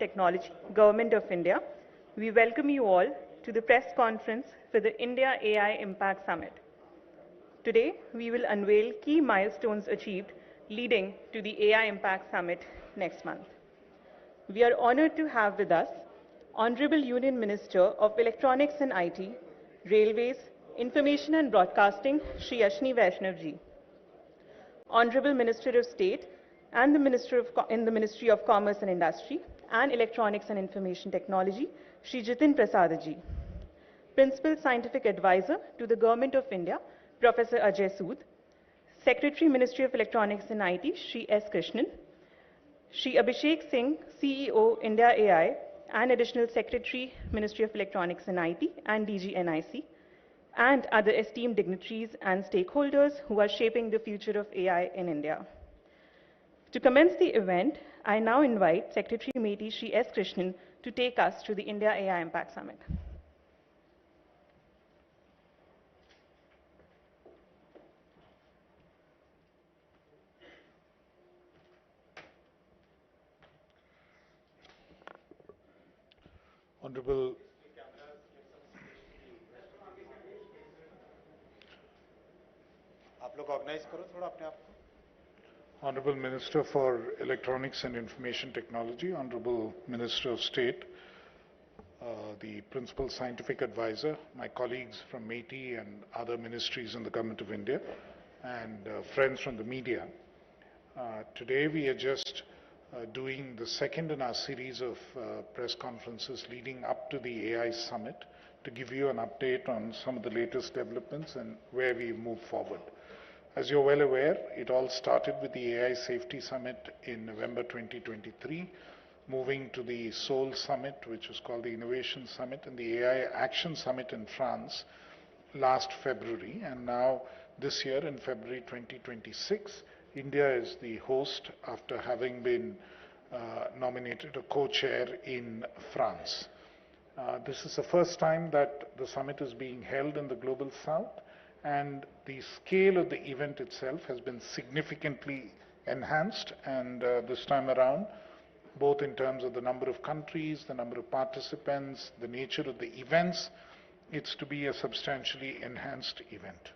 Technology, Government of India, we welcome you all to the press conference for the India AI Impact Summit. Today, we will unveil key milestones achieved leading to the AI Impact Summit next month. We are honored to have with us Honorable Union Minister of Electronics and IT, Railways, Information and Broadcasting, Shri Ashwini Vaishnaw ji. Honorable Minister of State and the in the Ministry of Commerce and Industry and Electronics and Information Technology, Shri Prasad ji. Principal Scientific Advisor to the Government of India, Professor Ajay Sood. Secretary, Ministry of Electronics and IT, Shri S. Krishnan. Shri Abhishek Singh, CEO, India AI, and Additional Secretary, Ministry of Electronics and IT, and DG NIC, and other esteemed dignitaries and stakeholders who are shaping the future of AI in India. To commence the event, I now invite Secretary MeitY Shri S. Krishnan to take us through the India AI Impact Summit. Honorable Honorable Minister for Electronics and Information Technology, Honorable Minister of State, the Principal Scientific Advisor, my colleagues from MeitY and other ministries in the Government of India, and friends from the media. Today we are just doing the second in our series of press conferences leading up to the AI Summit to give you an update on some of the latest developments and where we move forward. As you're well aware, it all started with the AI Safety Summit in November 2023, moving to the Seoul Summit, which was called the Innovation Summit, and the AI Action Summit in France last February. And now, this year in February 2026, India is the host after having been nominated a co-chair in France. This is the first time that the summit is being held in the Global South, and the scale of the event itself has been significantly enhanced, and this time around, both in terms of the number of countries, the number of participants, the nature of the events, it's to be a substantially enhanced event.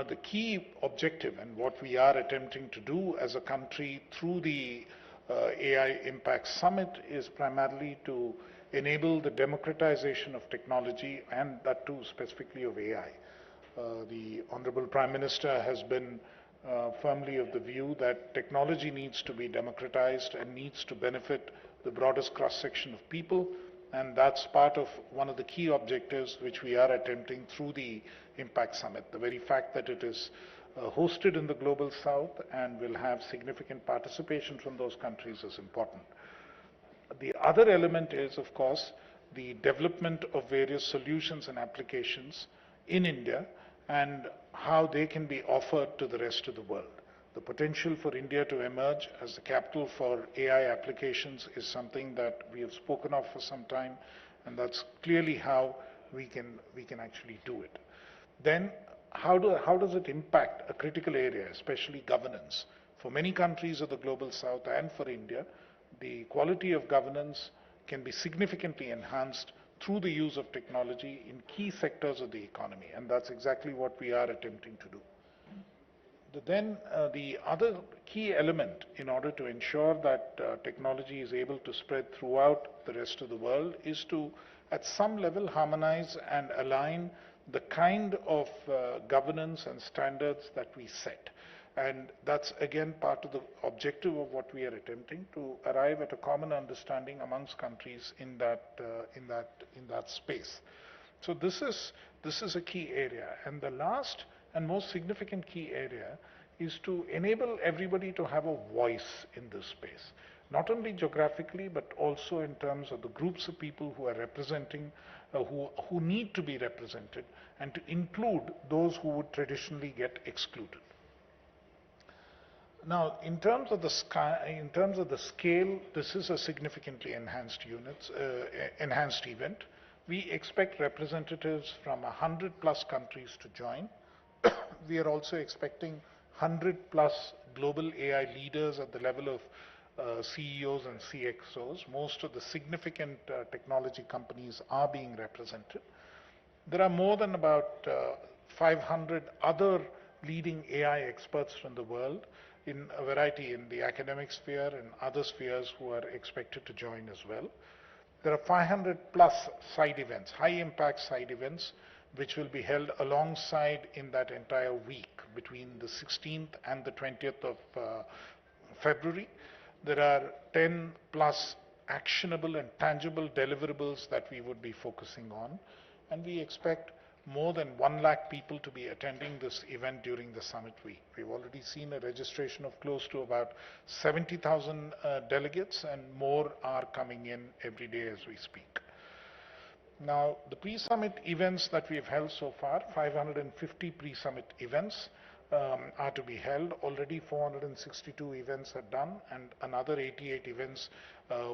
The key objective and what we are attempting to do as a country through the AI Impact Summit is primarily to enable the democratization of technology, and that too specifically of AI. The Honorable Prime Minister has been firmly of the view that technology needs to be democratized and needs to benefit the broadest cross-section of people, and that's part of one of the key objectives which we are attempting through the Impact Summit. The very fact that it is hosted in the Global South and will have significant participation from those countries is important. The other element is, of course, the development of various solutions and applications in India and how they can be offered to the rest of the world. The potential for India to emerge as the capital for AI applications is something that we have spoken of for some time, and that's clearly how we can actually do it. Then, how does it impact a critical area, especially governance? For many countries of the Global South and for India, the quality of governance can be significantly enhanced through the use of technology in key sectors of the economy, and that's exactly what we are attempting to do. Then the other key element in order to ensure that technology is able to spread throughout the rest of the world is to, at some level, harmonize and align the kind of governance and standards that we set. And that's again part of the objective of what we are attempting to arrive at a common understanding amongst countries in that space. So this is a key area, and the last and most significant key area is to enable everybody to have a voice in this space, not only geographically but also in terms of the groups of people who are representing, who need to be represented, and to include those who would traditionally get excluded. Now, in terms of the scale, this is a significantly enhanced event. We expect representatives from 100+ countries to join. We are also expecting 100+ global AI leaders at the level of CEOs and CXOs. Most of the significant technology companies are being represented. There are more than about 500 other leading AI experts from the world in a variety in the academic sphere and other spheres who are expected to join as well. There are 500 plus side events, high impact side events, which will be held alongside in that entire week between the 16th and the 20th of February. There are 10 plus actionable and tangible deliverables that we would be focusing on, and we expect more than 1 lakh people to be attending this event during the summit week. We've already seen a registration of close to about 70,000 delegates, and more are coming in every day as we speak. Now, the pre-summit events that we've held so far, 550 pre-summit events are to be held. Already 462 events are done, and another 88 events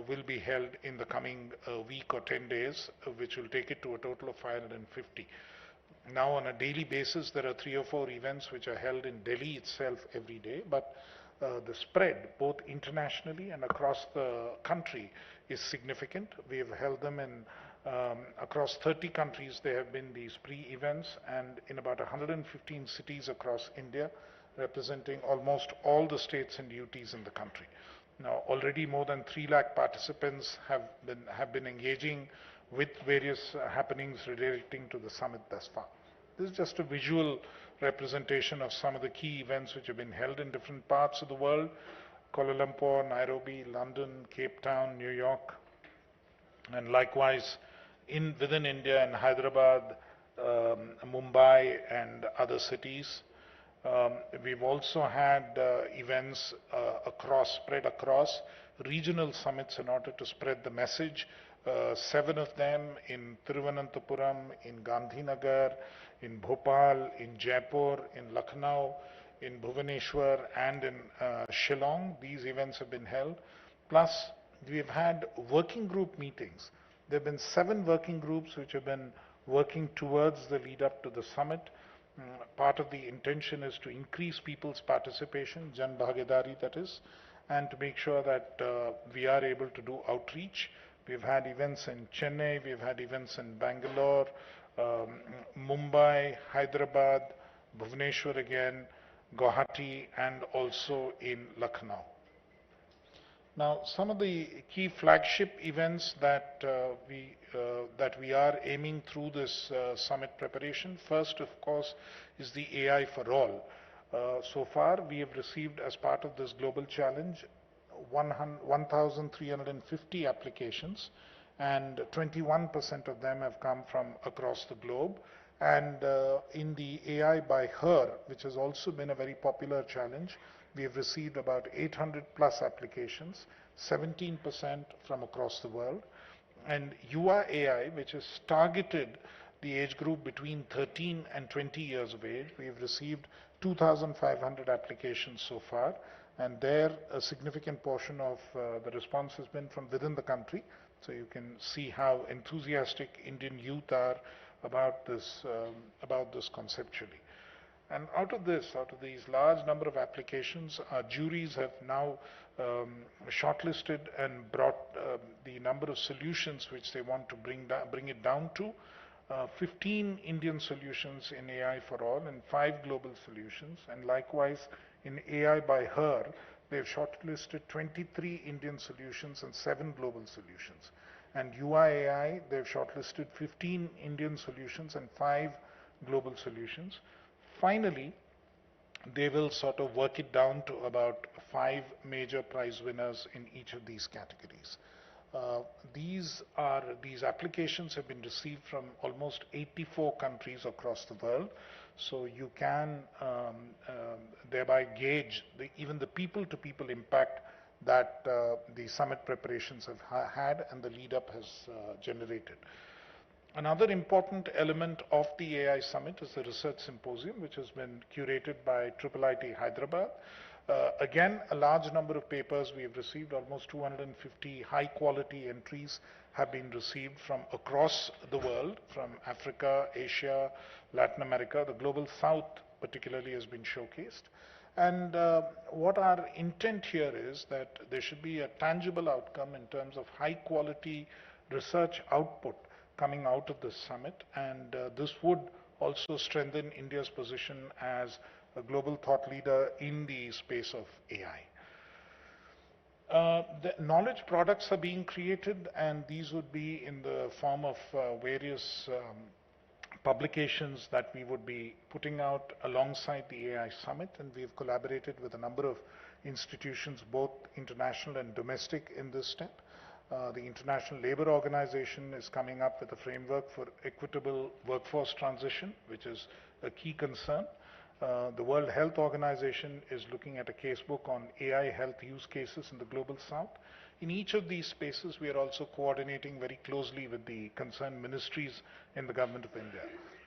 will be held in the coming week or 10 days, which will take it to a total of 550. Now, on a daily basis, there are 3 or 4 events which are held in Delhi itself every day, but the spread, both internationally and across the country, is significant. We have held them in across 30 countries. There have been these pre-events, and in about 115 cities across India, representing almost all the states and UTs in the country. Now, already more than 3 lakh participants have been engaging with various happenings relating to the summit thus far. This is just a visual representation of some of the key events which have been held in different parts of the world: Kuala Lumpur, Nairobi, London, Cape Town, New York, and likewise within India in Hyderabad, Mumbai, and other cities. We've also had events spread across regional summits in order to spread the message. 7 of them in Thiruvananthapuram, in Gandhinagar, in Bhopal, in Jaipur, in Lucknow, in Bhubaneswar, and in Shillong. These events have been held. Plus, we've had working group meetings. There have been 7 working groups which have been working towards the lead up to the summit. Part of the intention is to increase people's participation, Jan Bhagidari that is, and to make sure that we are able to do outreach. We've had events in Chennai, we've had events in Bangalore, Mumbai, Hyderabad, Bhubaneswar again, Guwahati, and also in Lucknow. Now, some of the key flagship events that we are aiming through this summit preparation, first, of course, is the AI for all. So far, we have received, as part of this global challenge, 1,350 applications, and 21% of them have come from across the globe. And in the AI by Her, which has also been a very popular challenge, we have received about 800 plus applications, 17% from across the world. And UA AI, which is targeted the age group between 13 and 20 years of age, we have received 2,500 applications so far. And there, a significant portion of the response has been from within the country. So you can see how enthusiastic Indian youth are about this conceptually. And out of these large number of applications, our juries have now shortlisted and brought the number of solutions which they want to bring it down to. 15 Indian solutions in AI for all and 5 global solutions. And likewise, in AI by Her, they've shortlisted 23 Indian solutions and 7 global solutions. And UA AI, they've shortlisted 15 Indian solutions and 5 global solutions. Finally, they will sort of work it down to about 5 major prize winners in each of these categories. These applications have been received from almost 84 countries across the world. So you can thereby gauge even the people-to-people impact that the summit preparations have had and the lead-up has generated. Another important element of the AI Summit is the Research Symposium, which has been curated by IIIT Hyderabad. Again, a large number of papers we have received, almost 250 high-quality entries have been received from across the world, from Africa, Asia, Latin America. The Global South particularly has been showcased. And what our intent here is that there should be a tangible outcome in terms of high quality research output coming out of this summit, and this would also strengthen India's position as a global thought leader in the space of AI. The knowledge products are being created, and these would be in the form of various publications that we would be putting out alongside the AI Summit, and we've collaborated with a number of institutions, both international and domestic, in this step. The International Labour Organization is coming up with a framework for equitable workforce transition, which is a key concern. The World Health Organization is looking at a casebook on AI health use cases in the Global South. In each of these spaces, we are also coordinating very closely with the concerned ministries in the Government of India.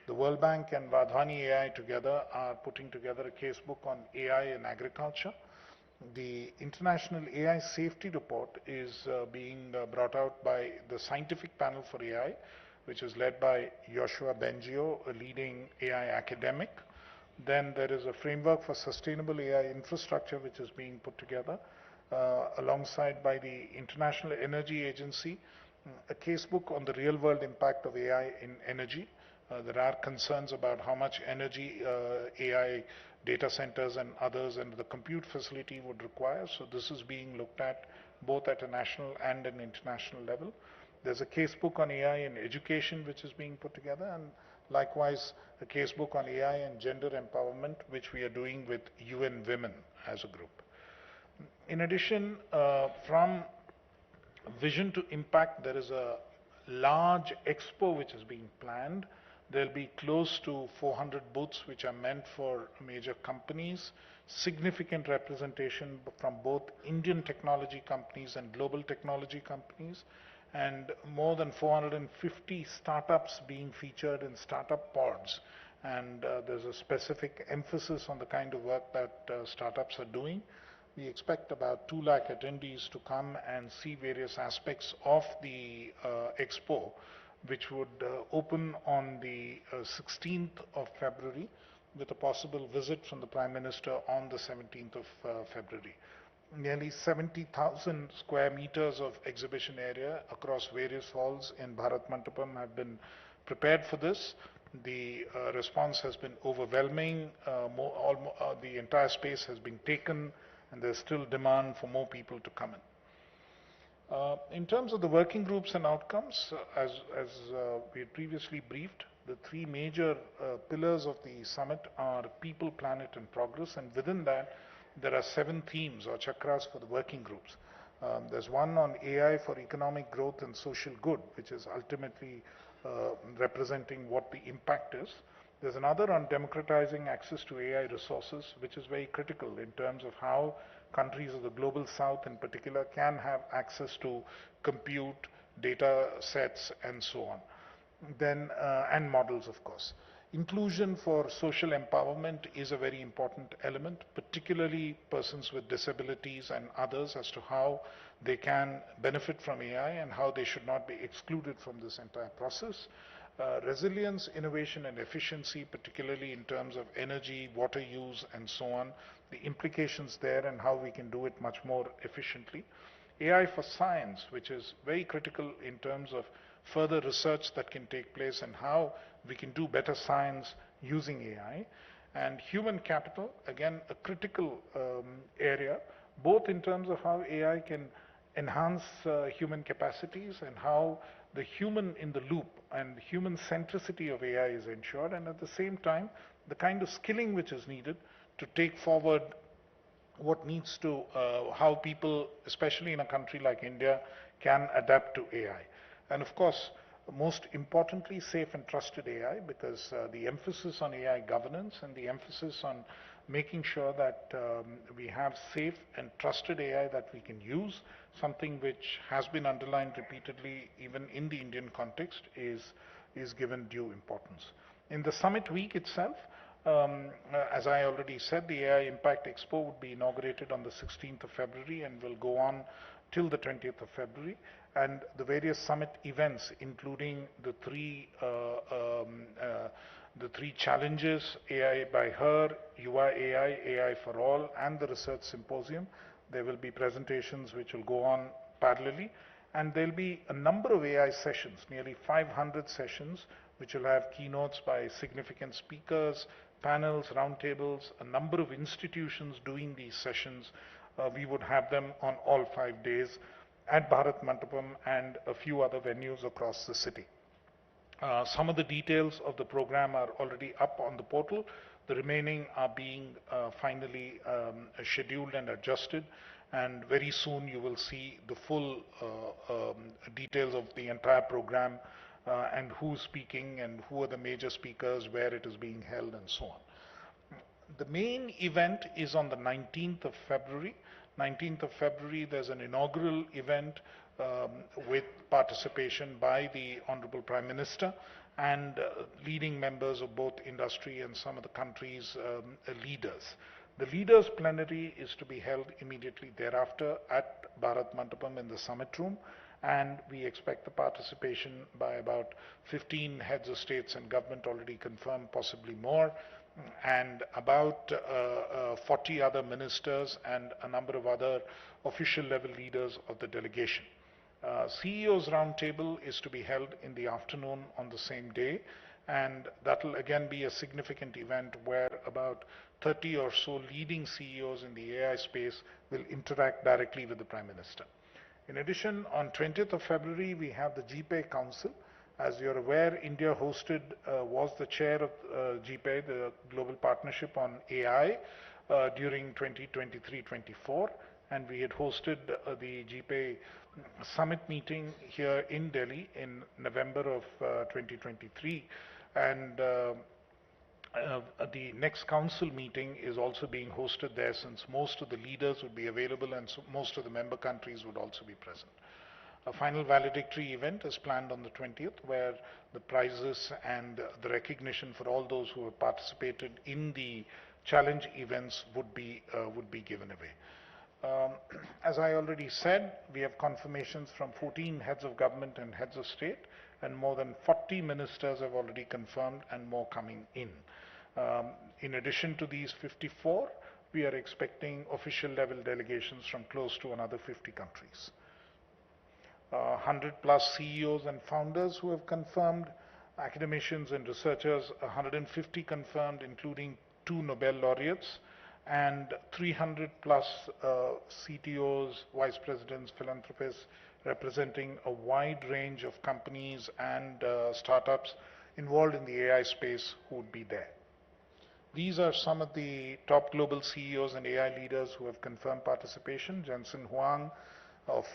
The World Bank and Vadhani AI together are putting together a casebook on AI in agriculture. The International AI Safety Report is being brought out by the Scientific Panel for AI, which is led by Yoshua Bengio, a leading AI academic. Then there is a framework for sustainable AI infrastructure, which is being put together alongside by the International Energy Agency, a casebook on the real-world impact of AI in energy. There are concerns about how much energy AI data centers and others and the compute facility would require. So this is being looked at both at a national and an international level. There's a casebook on AI in education which is being put together, and likewise a casebook on AI and gender empowerment, which we are doing with UN Women as a group. In addition, from vision to impact, there is a large expo which is being planned. There'll be close to 400 booths which are meant for major companies, significant representation from both Indian technology companies and global technology companies, and more than 450 startups being featured in startup pods. And there's a specific emphasis on the kind of work that startups are doing. We expect about 2 lakh attendees to come and see various aspects of the expo, which would open on the 16th of February with a possible visit from the Prime Minister on the 17th of February. Nearly 70,000 square meters of exhibition area across various halls in Bharat Mandapam have been prepared for this. The response has been overwhelming. The entire space has been taken, and there's still demand for more people to come in. In terms of the working groups and outcomes, as we had previously briefed, the 3 major pillars of the summit are people, planet, and progress, and within that there are 7 themes or chakras for the working groups. There's one on AI for economic growth and social good, which is ultimately representing what the impact is. There's another on democratizing access to AI resources, which is very critical in terms of how countries of the Global South in particular can have access to compute, data sets, and so on. Then, and models, of course. Inclusion for social empowerment is a very important element, particularly persons with disabilities and others, as to how they can benefit from AI and how they should not be excluded from this entire process. Resilience, innovation, and efficiency, particularly in terms of energy, water use, and so on, the implications there and how we can do it much more efficiently. AI for science, which is very critical in terms of further research that can take place and how we can do better science using AI. And human capital, again, a critical area, both in terms of how AI can enhance human capacities and how the human in the loop and human centricity of AI is ensured, and at the same time, the kind of skilling which is needed to take forward what needs to, how people, especially in a country like India, can adapt to AI. And of course, most importantly, safe and trusted AI, because the emphasis on AI governance and the emphasis on making sure that we have safe and trusted AI that we can use, something which has been underlined repeatedly even in the Indian context, is given due importance. In the summit week itself, as I already said, the AI Impact Expo would be inaugurated on the 16th of February and will go on till the 20th of February. And the various summit events, including the 3 the three challenges, AI by Her, Yuva AI, AI for All, and the Research Symposium. There will be presentations which will go on parallelly, and there will be a number of AI sessions, nearly 500 sessions, which will have keynotes by significant speakers, panels, roundtables, a number of institutions doing these sessions. We would have them on all 5 days at Bharat Mandapam and a few other venues across the city. Some of the details of the program are already up on the portal. The remaining are being finally scheduled and adjusted, and very soon you will see the full details of the entire program and who's speaking and who are the major speakers, where it is being held, and so on. The main event is on the 19th of February. 19th of February, there's an inaugural event with participation by the Honorable Prime Minister and leading members of both industry and some of the country's leaders. The leaders' plenary is to be held immediately thereafter at Bharat Mandapam in the summit room, and we expect the participation by about 15 heads of states and government already confirmed, possibly more, and about 40 other ministers and a number of other official level leaders of the delegation. CEO's roundtable is to be held in the afternoon on the same day, and that will again be a significant event where about 30 or so leading CEOs in the AI space will interact directly with the Prime Minister. In addition, on 20th of February, we have the GPay Council. As you're aware, India was the chair of GPay, the Global Partnership on AI, during 2023-24, and we had hosted the GPay Summit meeting here in Delhi in November of 2023, and the next council meeting is also being hosted there, since most of the leaders would be available and so most of the member countries would also be present. A final valedictory event is planned on the 20th, where the prizes and the recognition for all those who have participated in the challenge events would be given away. As I already said, we have confirmations from 14 heads of government and heads of state, and more than 40 ministers have already confirmed, and more coming in. In addition to these 54, we are expecting official level delegations from close to another 50 countries. 100 plus CEOs and founders who have confirmed, academicians and researchers, 150 confirmed, including 2 Nobel laureates, and 300 plus CTOs, vice presidents, philanthropists, representing a wide range of companies and startups involved in the AI space who would be there. These are some of the top global CEOs and AI leaders who have confirmed participation. Jensen Huang of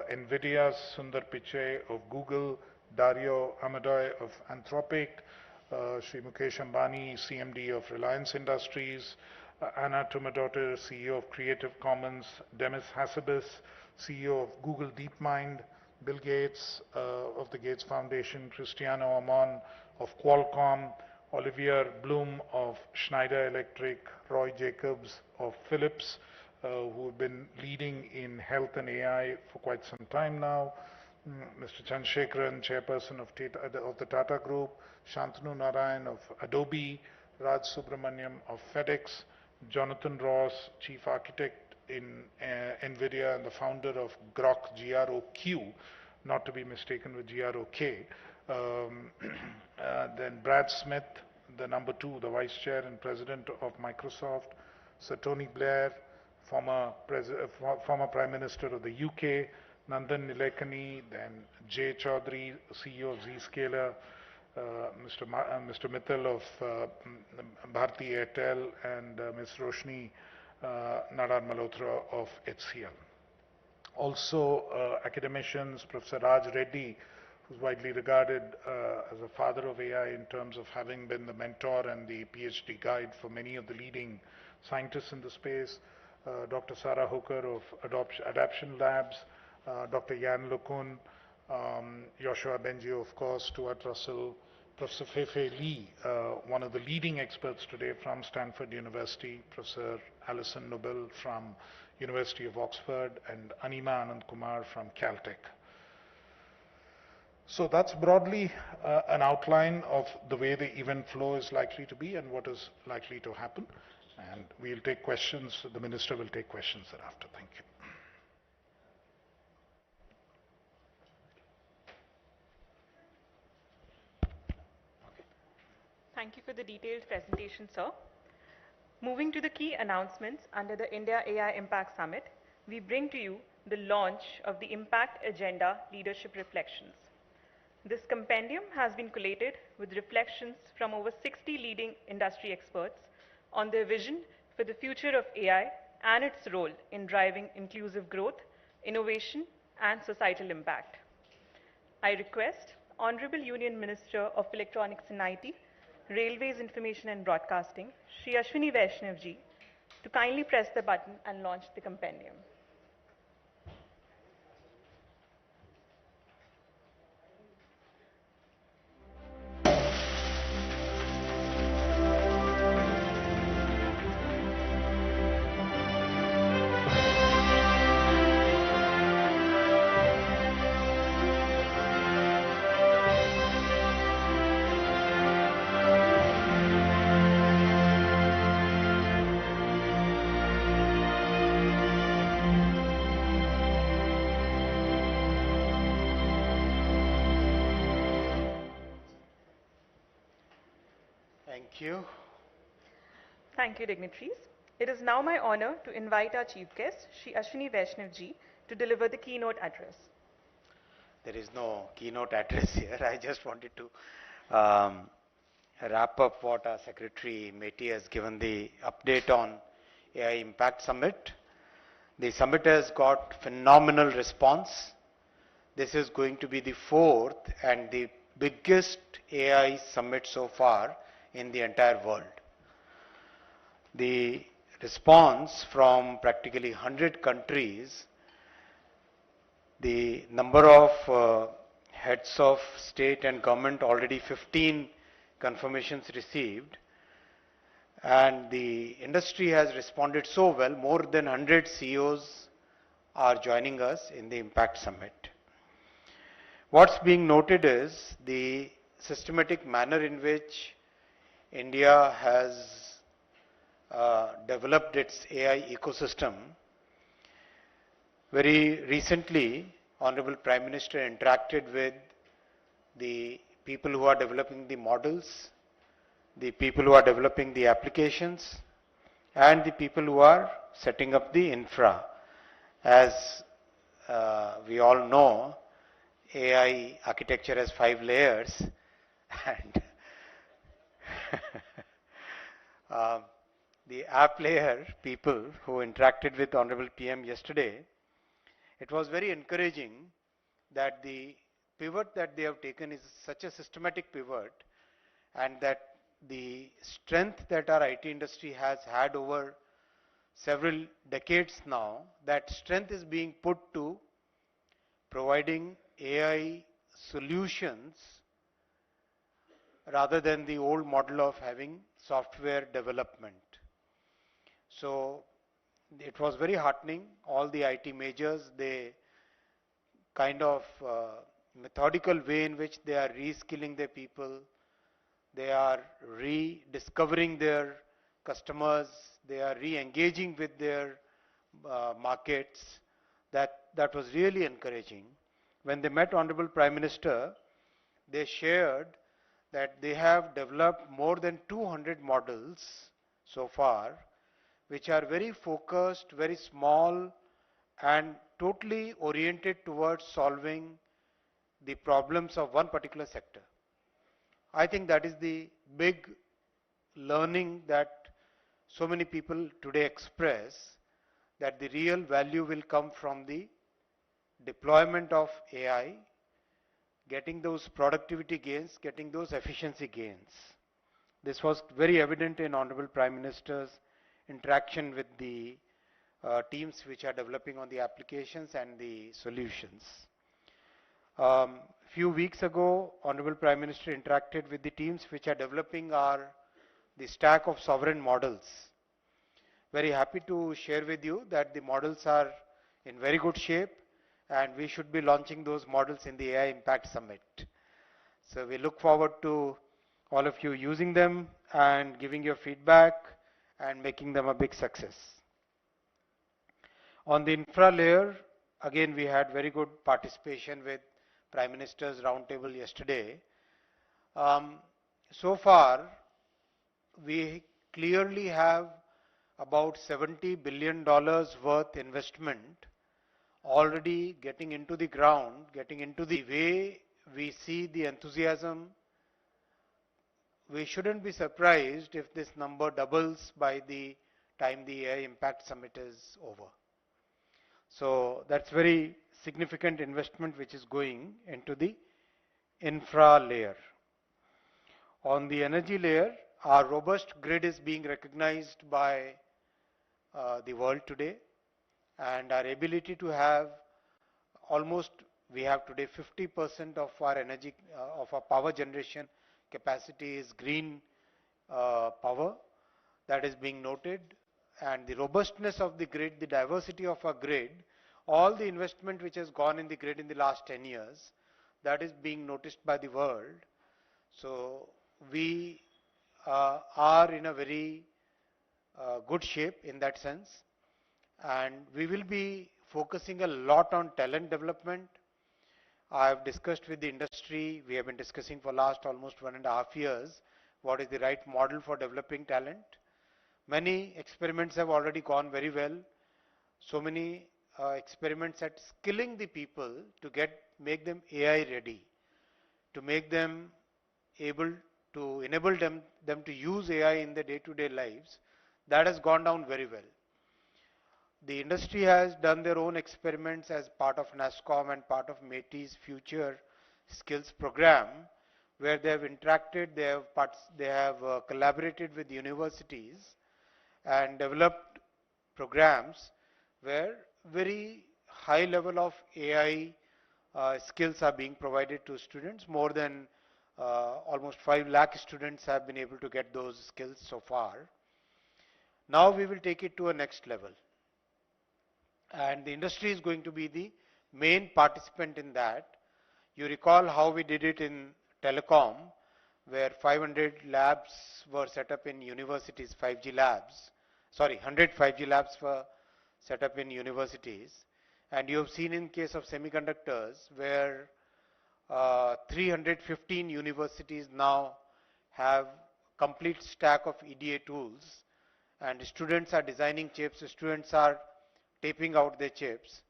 NVIDIA, Sundar Pichai of Google, Dario Amodei of Anthropic, Shri Mukesh Ambani, CMD of Reliance Industries, Anna Tumadottir, CEO of Creative Commons, Demis Hassabis, CEO of Google DeepMind, Bill Gates of the Gates Foundation, Cristiano Amon of Qualcomm, Olivier Blum of Schneider Electric, Roy Jacobs of Philips, who have been leading in health and AI for quite some time now, Mr. Chandrasekaran, chairperson of the Tata Group, Shantanu Narayan of Adobe, Raj Subramaniam of FedEx, Jonathan Ross, chief architect in NVIDIA and the founder of Grok, G-R-O-Q, not to be mistaken with G-R-O-K. Then Brad Smith, the number 2, the vice chair and president of Microsoft, Sir Tony Blair, former Prime Minister of the UK, Nandan Nilekani, then Jay Chaudhary, CEO of Zscaler, Mr. Mittal of Bharti Airtel, and Ms. Roshni Nadar Malhotra of HCL. Also, academicians, Professor Raj Reddy, who's widely regarded as a father of AI in terms of having been the mentor and the PhD guide for many of the leading scientists in the space, Dr. Sarah Hooker of Adaption Labs, Dr. Yan LeCun, Joshua Bengio, of course, Stuart Russell, Professor Fei-Fei Li, one of the leading experts today from Stanford University, Professor Alison Nobel from University of Oxford, and Anima Anand Kumar from Caltech. So that's broadly an outline of the way the event flow is likely to be and what is likely to happen. And we'll take questions. The Minister will take questions thereafter. Thank you. Thank you for the detailed presentation, sir. Moving to the key announcements under the India AI Impact Summit, we bring to you the launch of the Impact Agenda Leadership Reflections. This compendium has been collated with reflections from over 60 leading industry experts on their vision for the future of AI and its role in driving inclusive growth, innovation, and societal impact. I request Honorable Union Minister of Electronics and IT, Railways Information and Broadcasting, Shri Ashwini Vaishnaw ji, to kindly press the button and launch the compendium. Thank you. Thank you, dignitaries. It is now my honor to invite our chief guest, Shri Ashwini Vaishnaw ji, to deliver the keynote address. There is no keynote address here. I just wanted to wrap up what our Secretary MeitY has given the update on AI Impact Summit. The summit has got phenomenal response. This is going to be the fourth and the biggest AI summit so far in the entire world. The response from practically 100 countries, the number of heads of state and government, already 15 confirmations received, and the industry has responded so well. More than 100 CEOs are joining us in the Impact Summit. What's being noted is the systematic manner in which India has developed its AI ecosystem. Very recently, Honorable Prime Minister interacted with the people who are developing the models, the people who are developing the applications, and the people who are setting up the infra. As we all know, AI architecture has 5 layers, and the app layer people who interacted with Honorable PM yesterday, it was very encouraging that the pivot that they have taken is such a systematic pivot, and that the strength that our IT industry has had over several decades now, that strength is being put to providing AI solutions rather than the old model of having software development. So it was very heartening. All the IT majors, they kind of methodical way in which they are reskilling their people, they are rediscovering their customers, they are re-engaging with their markets. That was really encouraging. When they met Honorable Prime Minister, they shared that they have developed more than 200 models so far, which are very focused, very small, and totally oriented towards solving the problems of one particular sector. I think that is the big learning that so many people today express, that the real value will come from the deployment of AI, getting those productivity gains, getting those efficiency gains. This was very evident in Honorable Prime Minister's interaction with the teams which are developing on the applications and the solutions. Few weeks ago, Honorable Prime Minister interacted with the teams which are developing the stack of sovereign models. Very happy to share with you that the models are in very good shape. and we should be launching those models in the AI Impact Summit. So we look forward to all of you using them and giving your feedback and making them a big success. On the infra layer, again we had very good participation with Prime Minister's roundtable yesterday. So far, we clearly have about $70 billion worth investment already getting into the ground, getting into the way we see the enthusiasm. We shouldn't be surprised if this number doubles by the time the AI Impact Summit is over. So that's very significant investment which is going into the infra layer. On the energy layer, our robust grid is being recognized by the world today, and our ability to have almost, we have today 50% of our energy, of our power generation capacity is green power. That is being noted, and the robustness of the grid, the diversity of our grid, all the investment which has gone in the grid in the last 10 years, that is being noticed by the world. So we are in a very good shape in that sense, and we will be focusing a lot on talent development. I have discussed with the industry, we have been discussing for last almost 1.5 years what is the right model for developing talent. Many experiments have already gone very well. So many experiments at skilling the people to make them AI ready, to make them able to enable them to use AI in their day-to-day lives. That has gone down very well. The industry has done their own experiments as part of NASSCOM and part of MeitY's Future Skills program, where they have interacted, they have collaborated with universities and developed programs where very high level of AI skills are being provided to students. More than almost 5 lakh students have been able to get those skills so far. Now we will take it to a next level, and the industry is going to be the main participant in that. You recall how we did it in telecom, where 500 labs were set up in universities, 5G labs, 100 5G labs were set up in universities. And you have seen in case of semiconductors, where 315 universities now have complete stack of EDA tools, and students are designing chips, students are taping out their chips.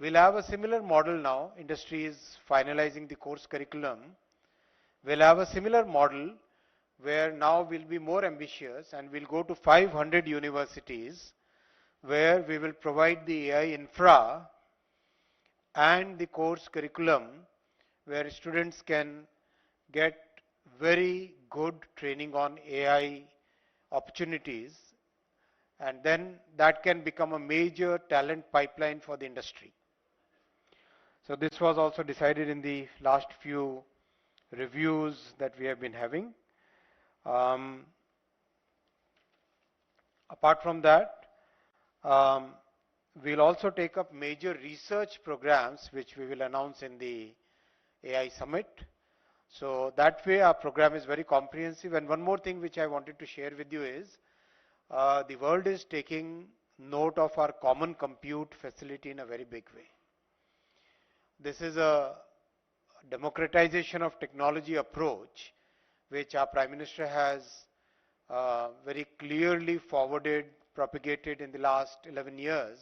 We'll have a similar model now. Industry is finalizing the course curriculum. We'll have a similar model where now we'll be more ambitious, and we'll go to 500 universities where we will provide the AI infra and the course curriculum, where students can get very good training on AI opportunities, and then that can become a major talent pipeline for the industry. So this was also decided in the last few reviews that we have been having. Apart from that, we'll also take up major research programs which we will announce in the AI Summit. So that way our program is very comprehensive. And one more thing which I wanted to share with you is, the world is taking note of our common compute facility in a very big way. This is a democratization of technology approach which our Prime Minister has very clearly forwarded, propagated in the last 11 years,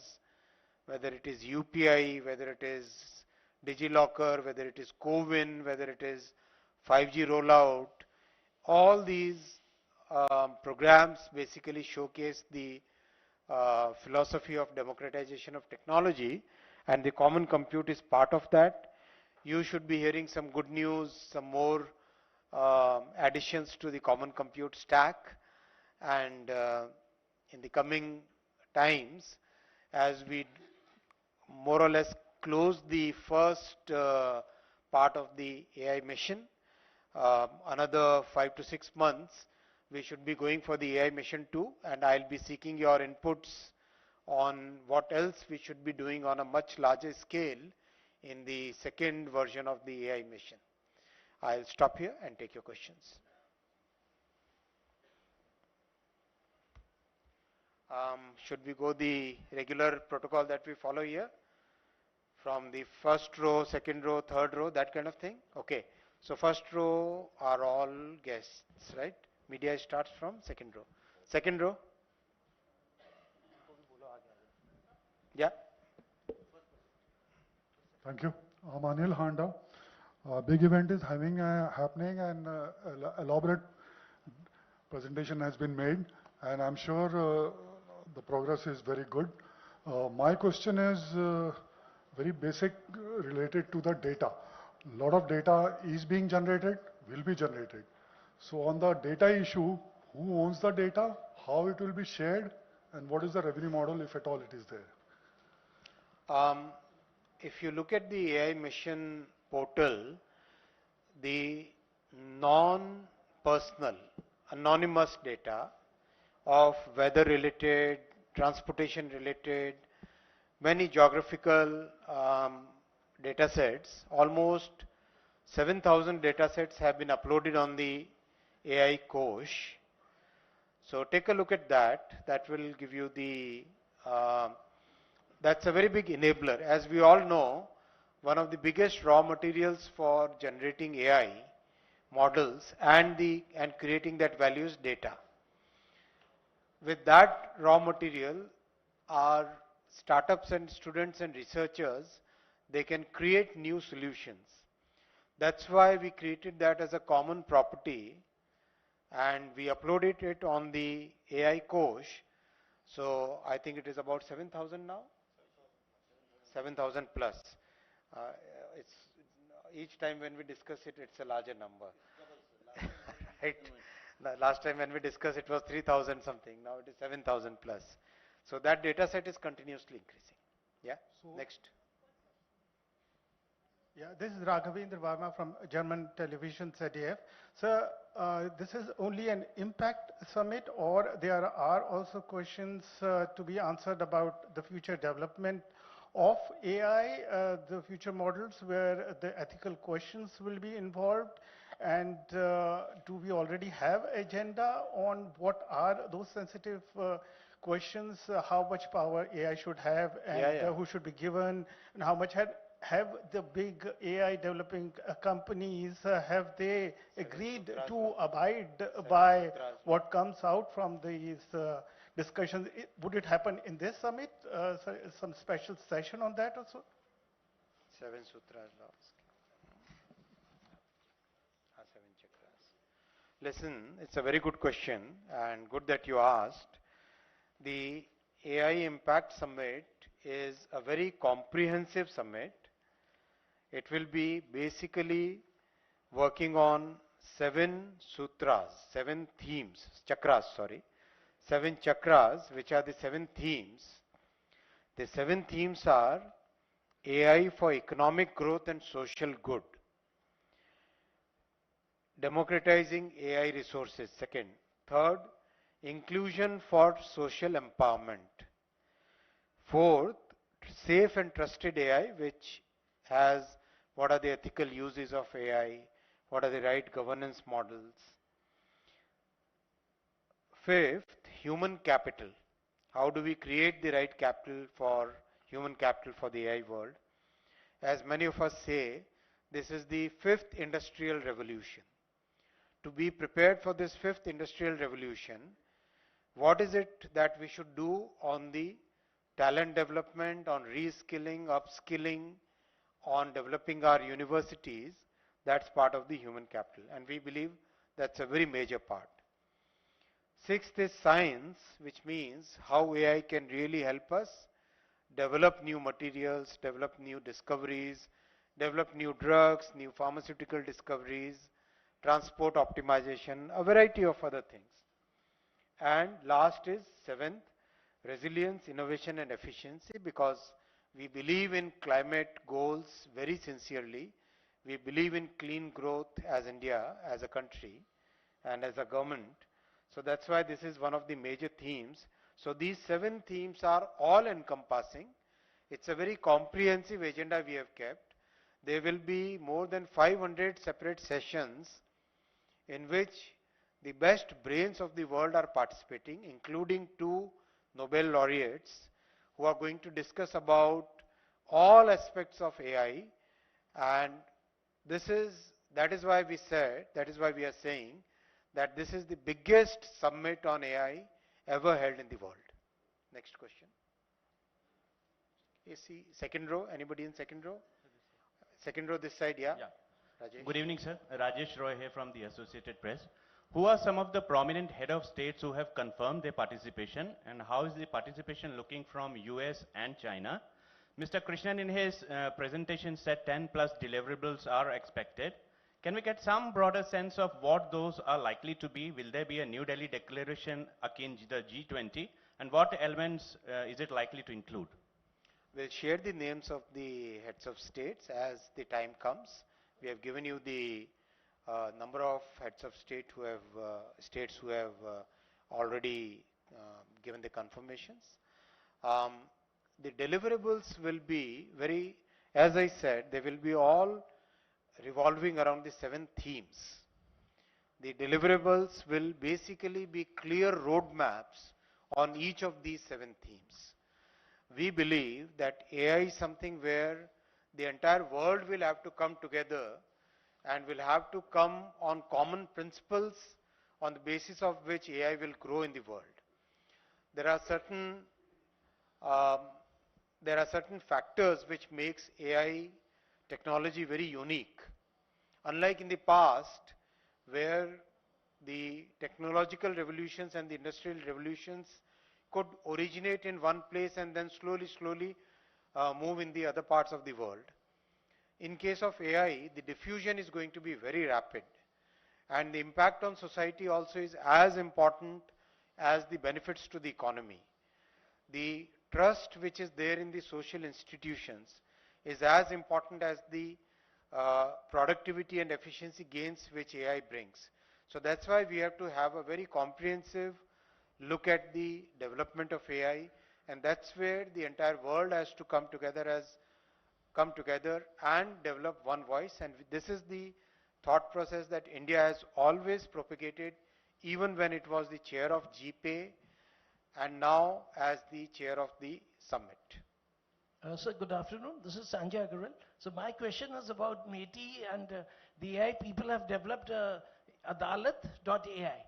whether it is UPI, whether it is DigiLocker, whether it is CoWIN, whether it is 5G rollout. All these programs basically showcase the philosophy of democratization of technology, and the common compute is part of that. You should be hearing some good news, some more additions to the common compute stack, and in the coming times, as we more or less close the first part of the AI mission, another 5 to 6 months, we should be going for the AI mission 2, and I'll be seeking your inputs on what else we should be doing on a much larger scale in the second version of the AI mission. I'll stop here and take your questions. Should we go the regular protocol that we follow here? From the first row, second row, third row, that kind of thing? Okay. So first row are all guests, right? Media starts from second row. Second row? Yeah. Thank you. I'm Anil Handa. Big event is happening and elaborate presentation has been made, and I'm sure the progress is very good. My question is very basic related to the data. A lot of data is being generated, will be generated. So on the data issue, who owns the data, how it will be shared, and what is the revenue model if at all it is there? If you look at the AI mission portal, the non-personal, anonymous data of weather related, transportation related, many geographical data sets, almost 7,000 data sets have been uploaded on the AI Kosh. So take a look at that. That will give you the, that's a very big enabler. As we all know, one of the biggest raw materials for generating AI models and creating that value is data. With that raw material, our startups and students and researchers, they can create new solutions. That's why we created that as a common property and we uploaded it on the AI Kosh. So I think it is about 7,000 now? 7,000 plus. It's each time when we discuss it, it's a larger number. Right? Last time when we discussed it was 3,000 something. Now it is 7,000 plus. So that data set is continuously increasing. Yeah. So next. Yeah, this is Raghavendra Varma from German television ZDF. So this is only an impact summit, or there are also questions to be answered about the future development of AI, the future models where the ethical questions will be involved, and do we already have agenda on what are those sensitive questions, how much power AI should have, and who should be given, and how much have the big AI developing companies, have they agreed to abide by what comes out from these discussions? Would it happen in this summit? Some special session on that also? 7 sutras. 7 chakras. Listen, it's a very good question and good that you asked. The AI Impact Summit is a very comprehensive summit. It will be basically working on 7 sutras, 7 themes, chakras, sorry. 7 chakras, which are the 7 themes. The 7 themes are AI for economic growth and social good. Democratizing AI resources, second. Third, inclusion for social empowerment. Fourth, safe and trusted AI, which has what are the ethical uses of AI, what are the right governance models. Fifth, human capital. How do we create the right capital for human capital for the AI world? As many of us say, this is the 5th industrial revolution. To be prepared for this 5th industrial revolution, what is it that we should do on the talent development, on reskilling, upskilling, on developing our universities? That's part of the human capital, and we believe that's a very major part. 6th is science, which means how AI can really help us develop new materials, develop new discoveries, develop new drugs, new pharmaceutical discoveries, transport optimization, a variety of other things. And last is 7th, resilience, innovation and efficiency, because we believe in climate goals very sincerely. We believe in clean growth as India, as a country and as a government. So that's why this is one of the major themes. So these 7 themes are all encompassing. It's a very comprehensive agenda we have kept. There will be more than 500 separate sessions in which the best brains of the world are participating, including 2 Nobel laureates who are going to discuss about all aspects of AI. And that is why we are saying that this is the biggest summit on AI ever held in the world. Next question. AC, second row, anybody in second row? Second row this side, yeah? Rajesh. Good evening, sir. Rajesh Roy here from the Associated Press. Who are some of the prominent head of states who have confirmed their participation, and how is the participation looking from US and China? Mr. Krishnan in his presentation said 10 plus deliverables are expected. Can we get some broader sense of what those are likely to be? Will there be a New Delhi declaration akin to the G20? And what elements is it likely to include? We'll share the names of the heads of states as the time comes. We have given you the number of heads of states who have already given the confirmations. The deliverables will be very, as I said, they will be all revolving around the 7 themes. The deliverables will basically be clear roadmaps on each of these 7 themes. We believe that AI is something where the entire world will have to come together and will have to come on common principles on the basis of which AI will grow in the world. There are certain factors which makes AI technology very unique. Unlike in the past, where the technological revolutions and the industrial revolutions could originate in one place and then slowly move in the other parts of the world. In case of AI, the diffusion is going to be very rapid, and the impact on society also is as important as the benefits to the economy. The trust which is there in the social institutions is as important as the productivity and efficiency gains which AI brings. So that's why we have to have a very comprehensive look at the development of AI, and that's where the entire world has to come together and develop one voice. And this is the thought process that India has always propagated, even when it was the chair of GPay and now as the chair of the summit. Sir, good afternoon. This is Sanjay Agarwal. So my question is about MeitY, and the AI people have developed Adalat.ai.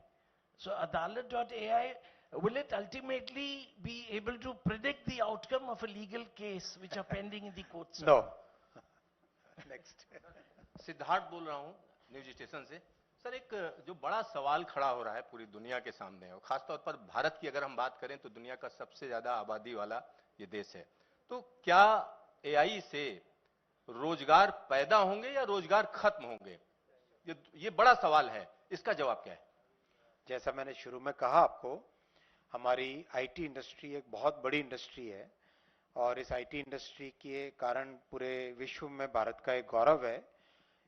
So Adalat.ai, will it ultimately be able to predict the outcome of a legal case which are pending in the courts? Sir? No. Next. Siddharth बोल रहा हूँ news station से। Sir, एक जो बड़ा सवाल खड़ा हो रहा है पूरी दुनिया के सामने, और खासतौर पर भारत की अगर हम बात करें तो दुनिया का सबसे ज्यादा आबादी वाला ये देश है, तो क्या एआई से रोजगार पैदा होंगे या रोजगार खत्म होंगे? ये बड़ा सवाल है, इसका जवाब क्या है? जैसा मैंने शुरू में कहा आपको, हमारी आईटी इंडस्ट्री एक बहुत बड़ी इंडस्ट्री है, और इस आईटी इंडस्ट्री के कारण पूरे विश्व में भारत का एक गौरव है।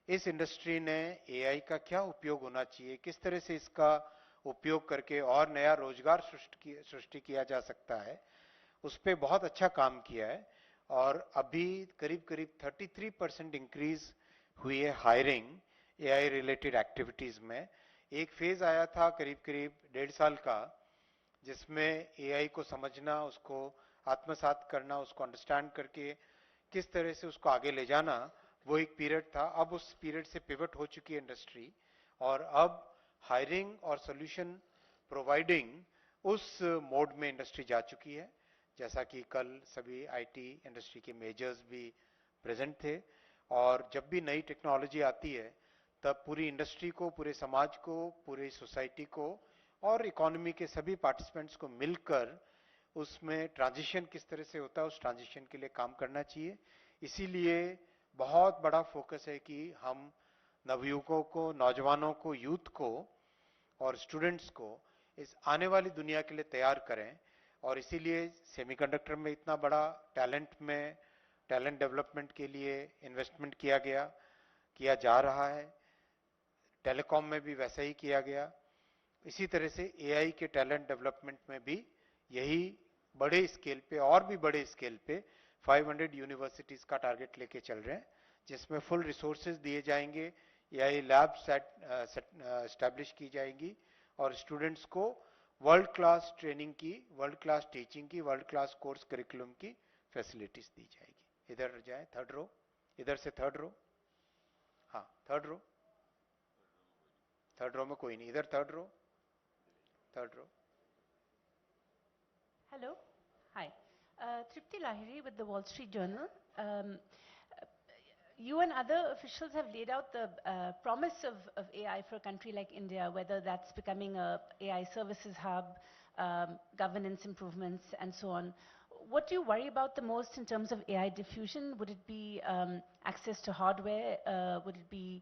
इस इंडस्ट्री ने एआई का क्या उपयोग होना चाहिए, किस तरह से इसका उपयोग करके और नया रोजगार सृष्टि किया जा सकता है, उस पर बहुत अच्छा काम किया है। और अभी करीब 33% इंक्रीज हुई है हायरिंग एआई रिलेटेड एक्टिविटीज में। एक फेज आया था करीब 1.5 साल का, जिसमें एआई को समझना, उसको आत्मसात करना, उसको अंडरस्टैंड करके किस तरह से उसको आगे ले जाना, वो एक पीरियड था। अब उस पीरियड से पिवट हो चुकी है इंडस्ट्री, और अब हायरिंग और सॉल्यूशन प्रोवाइडिंग उस मोड में इंडस्ट्री जा चुकी है। जैसा कि कल सभी आईटी इंडस्ट्री के मेजर्स भी प्रेजेंट थे, और जब भी नई टेक्नोलॉजी आती है तब पूरी इंडस्ट्री को, पूरे समाज को, पूरी सोसाइटी को और इकोनॉमी के सभी पार्टिसिपेंट्स को मिलकर उसमें ट्रांजिशन किस तरह से होता है, उस ट्रांजिशन के लिए काम करना चाहिए। इसीलिए बहुत बड़ा फोकस है कि हम नवयुवकों को, नौजवानों को, यूथ को और स्टूडेंट्स को इस आने वाली दुनिया के लिए तैयार करें। और इसीलिए सेमीकंडक्टर में इतना बड़ा टैलेंट डेवलपमेंट के लिए इन्वेस्टमेंट किया जा रहा है। टेलीकॉम में भी वैसा ही किया गया। इसी तरह से एआई के टैलेंट डेवलपमेंट में भी यही बड़े स्केल पे और भी बड़े स्केल पे 500 यूनिवर्सिटीज का टारगेट लेके चल रहे हैं, जिसमें फुल रिसोर्सेज दिए जाएंगे, एआई लैब एस्टैब्लिश की जाएंगी और स्टूडेंट्स को वर्ल्ड क्लास ट्रेनिंग की, वर्ल्ड क्लास टीचिंग की, वर्ल्ड क्लास कोर्स करिकुलम की फैसिलिटीज दी जाएगी। इधर जाए थर्ड रो, इधर से थर्ड रो, हाँ थर्ड रो, थर्ड रो में कोई नहीं, इधर third row, third row. Hello. Hi. Tripti Lahiri with the Wall Street Journal. You and other officials have laid out the promise of AI for a country like India, whether that's becoming a AI services hub, governance improvements, and so on. What do you worry about the most in terms of AI diffusion? Would it be access to hardware? Would it be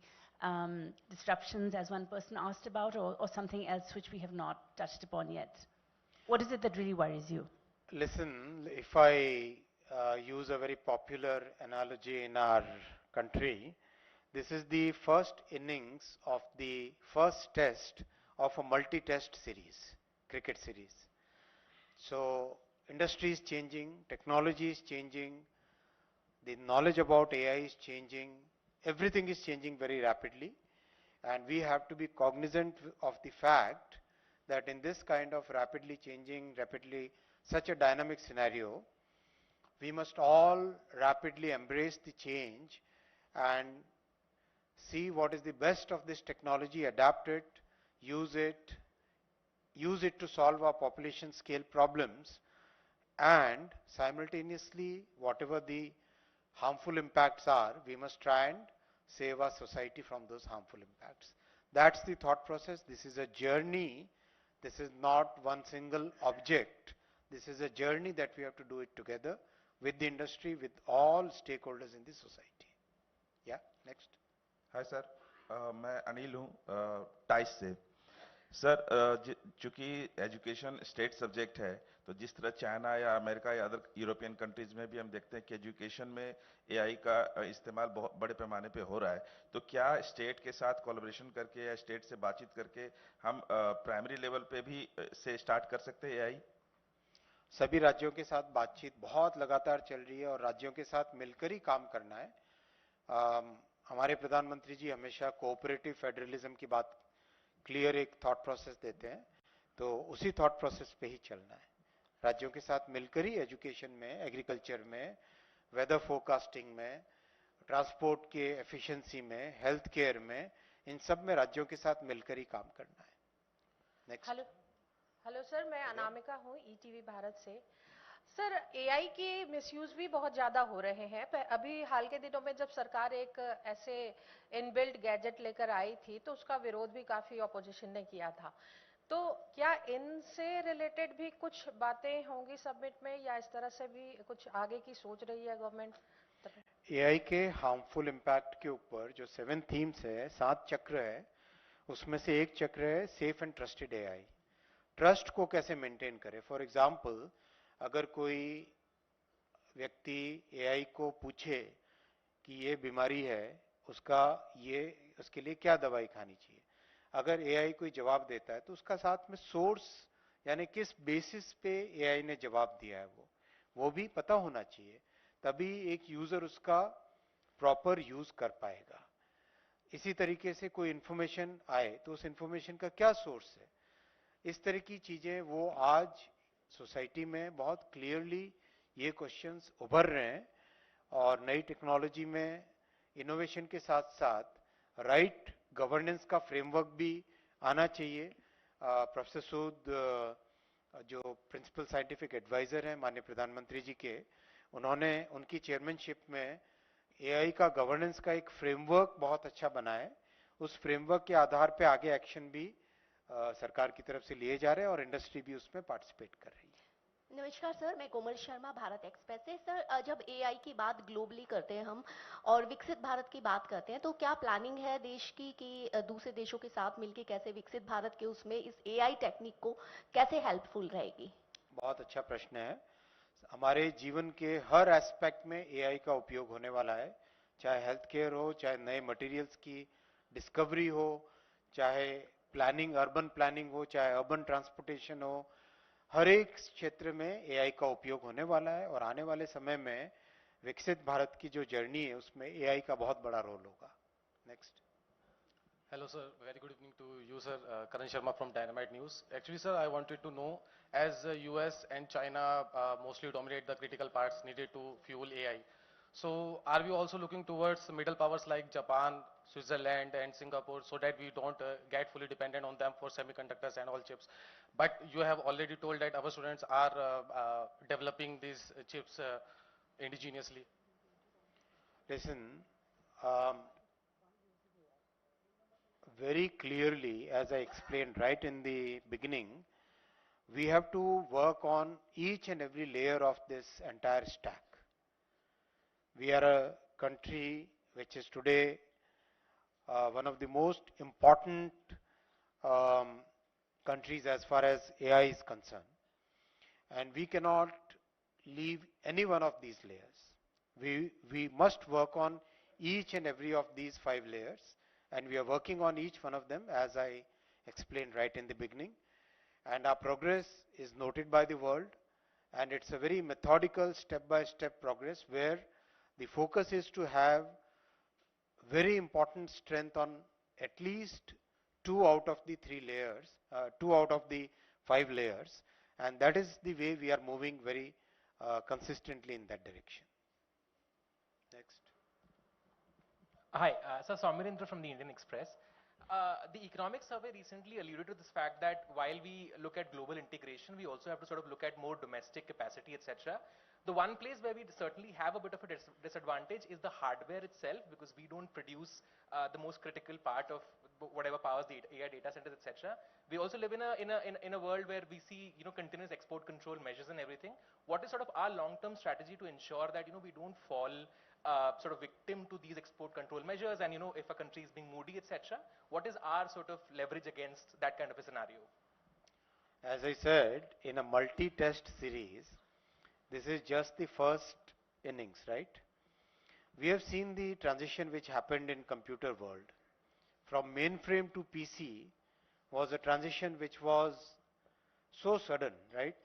disruptions, as one person asked about, or something else which we have not touched upon yet? What is it that really worries you? Listen, if I use a very popular analogy in our country, this is the first innings of the first test of a multi-test series, cricket series. So, industry is changing, technology is changing, the knowledge about AI is changing, everything is changing very rapidly, and we have to be cognizant of the fact that in this kind of rapidly changing, such a dynamic scenario, we must all rapidly embrace the change and see what is the best of this technology, adapt it, use it to solve our population scale problems, and simultaneously, whatever the harmful impacts are, we must try and save our society from those harmful impacts. That's the thought process. This is a journey. This is not one single object. This is a journey that we have to do it together with the industry, with all stakeholders in the society. Yeah, next. Hi sir, मैं अनिल हूँ टाइस से। Sir, चूंकि education state subject है, तो जिस तरह China या America या अदर यूरोपियन कंट्रीज में भी हम देखते हैं कि एजुकेशन में एआई का इस्तेमाल बहुत बड़े पैमाने पे हो रहा है, तो क्या स्टेट के साथ कोलैबोरेशन करके या स्टेट से बातचीत करके हम प्राइमरी लेवल पे भी से स्टार्ट कर सकते हैं एआई? सभी राज्यों के साथ बातचीत बहुत लगातार चल रही है और राज्यों के साथ मिलकर ही काम करना है। हमारे प्रधानमंत्री जी हमेशा कोऑपरेटिव फेडरलिज्म की बात, क्लियर एक थॉट प्रोसेस देते हैं, तो उसी थॉट प्रोसेस पे ही चलना है। राज्यों के साथ मिलकर ही एजुकेशन में, एग्रीकल्चर में, वेदर फोरकास्टिंग में, ट्रांसपोर्ट के एफिशिएंसी में, हेल्थ केयर में, इन सब में राज्यों के साथ मिलकर ही काम करना है। नेक्स्ट। हेलो सर, मैं अनामिका हूँ ईटीवी भारत से। सर, एआई के मिसयूज भी बहुत ज्यादा हो रहे हैं। अभी हाल के दिनों में जब सरकार एक ऐसे इनबिल्ट गैजेट लेकर आई थी तो उसका विरोध भी काफी ऑपोजिशन ने किया था। तो क्या इनसे रिलेटेड भी कुछ बातें होंगी सबमिट में, या इस तरह से भी कुछ आगे की सोच रही है गवर्नमेंट? एआई के हार्मफुल इम्पैक्ट के ऊपर जो 7 थीम्स है, 7 चक्र है, उसमें से एक चक्र है safe and trusted AI. Trust को कैसे मेंटेन करें? फॉर एग्जाम्पल, अगर कोई व्यक्ति एआई को पूछे कि ये बीमारी है, उसके लिए क्या दवाई खानी चाहिए, अगर एआई कोई जवाब देता है तो उसका साथ में सोर्स, यानी किस बेसिस पे एआई ने जवाब दिया है वो भी पता होना चाहिए, तभी एक यूजर उसका प्रॉपर यूज कर पाएगा। इसी तरीके से कोई इंफॉर्मेशन आए तो उस इंफॉर्मेशन का क्या सोर्स है, इस तरह की चीजें वो आज सोसाइटी में बहुत क्लियरली ये क्वेश्चंस उभर रहे हैं। और नई टेक्नोलॉजी में इनोवेशन के साथ साथ राइट गवर्नेंस का फ्रेमवर्क भी आना चाहिए। प्रोफेसर सूद जो प्रिंसिपल साइंटिफिक एडवाइजर हैं माननीय प्रधानमंत्री जी के, उन्होंने उनकी चेयरमैनशिप में एआई का गवर्नेंस का एक फ्रेमवर्क बहुत अच्छा बना है। उस फ्रेमवर्क के आधार पे आगे एक्शन भी सरकार की तरफ से लिए जा रहे हैं और इंडस्ट्री भी उसमें पार्टिसिपेट कर रही है। नमस्कार सर, मैं कोमल शर्मा भारत एक्सप्रेस से। सर, जब एआई की बात ग्लोबली करते हैं हम और विकसित भारत की बात करते हैं, तो क्या प्लानिंग है देश की कि दूसरे देशों के साथ मिलकर कैसे विकसित भारत के उसमें इस एआई टेक्निक को कैसे हेल्पफुल रहेगी? बहुत अच्छा प्रश्न है। हमारे जीवन के हर एस्पेक्ट में एआई का उपयोग होने वाला है, चाहे हेल्थ केयर हो, चाहे नए मटेरियल्स की डिस्कवरी हो, चाहे प्लानिंग, अर्बन प्लानिंग हो, चाहे अर्बन ट्रांसपोर्टेशन हो, हर एक क्षेत्र में एआई का उपयोग होने वाला है और आने वाले समय में विकसित भारत की जो जर्नी है उसमें एआई का बहुत बड़ा रोल होगा. Next. Hello, sir. Very good evening to you, sir. Karan Sharma from Dynamite News. Actually, sir, I wanted to know, as US and China mostly dominate the critical parts needed to fuel AI, so are we also looking towards middle powers like Japan, Switzerland, and Singapore, so that we don't get fully dependent on them for semiconductors and all chips? But you have already told that our students are developing these chips indigenously. Listen, very clearly, as I explained right in the beginning, we have to work on each and every layer of this entire stack. We are a country which is today one of the most important countries as far as AI is concerned. And we cannot leave any one of these layers. We must work on each and every of these 5 layers, and we are working on each one of them as I explained right in the beginning. And our progress is noted by the world, and it's a very methodical step-by-step progress where the focus is to have very important strength on at least 2 out of the 3 layers, 2 out of the 5 layers, and that is the way we are moving very consistently in that direction. Next. Hi, so Somirendra from the Indian Express. The economic survey recently alluded to this fact that while we look at global integration, we also have to sort of look at more domestic capacity, etc. The one place where we certainly have a bit of a disadvantage is the hardware itself, because we don't produce the most critical part of whatever powers the AI data centers, etc. We also live in a world where we see continuous export control measures and everything. What is sort of our long-term strategy to ensure that we don't fall sort of victim to these export control measures, and if a country is being moody, etc. What is our sort of leverage against that kind of a scenario? As I said, in a multi-test series, this is just the first innings, right? We have seen the transition which happened in computer world. From mainframe to PC was a transition which was so sudden, right?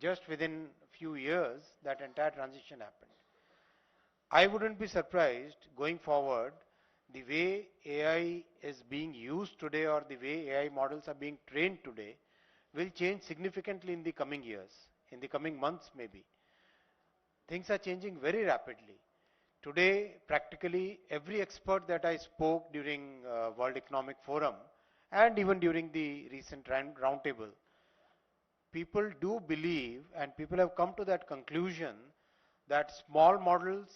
Just within a few years, that entire transition happened. I wouldn't be surprised going forward, the way AI is being used today or the way AI models are being trained today will change significantly in the coming years, in the coming months maybe. Things are changing very rapidly. Today, practically every expert that I spoke during World Economic Forum and even during the recent roundtable, people do believe, and people have come to that conclusion, that small models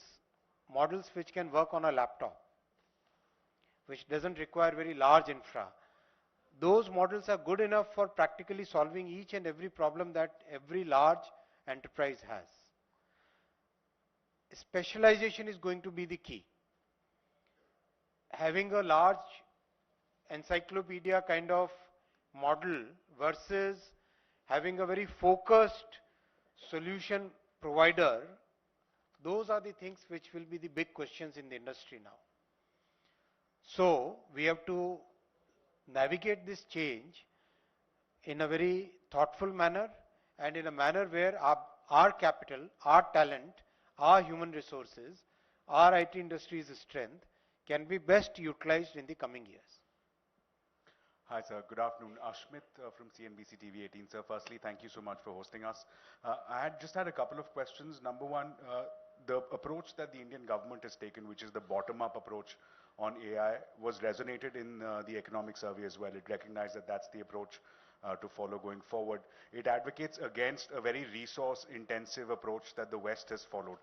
which can work on a laptop, which doesn't require very large infra, those models are good enough for practically solving each and every problem that every large enterprise has. Specialization is going to be the key. Having a large encyclopedia kind of model versus having a very focused solution provider, those are the things which will be the big questions in the industry now. So we have to navigate this change in a very thoughtful manner and in a manner where our capital, our talent, our human resources, our IT industry's strength can be best utilized in the coming years. Hi sir, good afternoon. Ashmit from CNBC TV 18. Sir, firstly, thank you so much for hosting us. I just had a couple of questions. Number one, the approach that the Indian government has taken, which is the bottom-up approach on AI, was resonated in the economic survey as well. It recognized that that's the approach to follow going forward. It advocates against a very resource-intensive approach that the West has followed.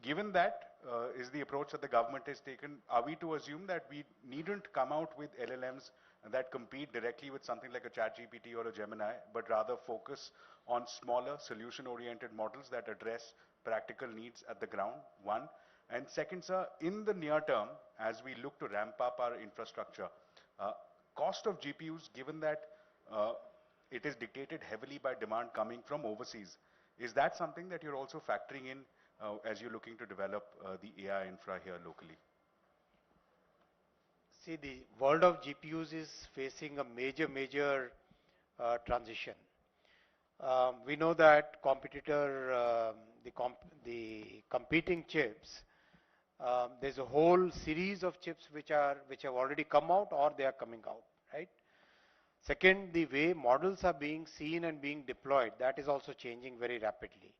Given that is the approach that the government has taken, are we to assume that we needn't come out with LLMs that compete directly with something like a ChatGPT or a Gemini, but rather focus on smaller, solution-oriented models that address practical needs at the ground, one? And second, sir, in the near term, as we look to ramp up our infrastructure, cost of GPUs, given that it is dictated heavily by demand coming from overseas, is that something that you're also factoring in as you're looking to develop the AI infra here locally? See, the world of GPUs is facing a major transition. We know that the competing chips, there's a whole series of chips which have already come out or they are coming out, right? Second, the way models are being seen and being deployed, that is also changing very rapidly.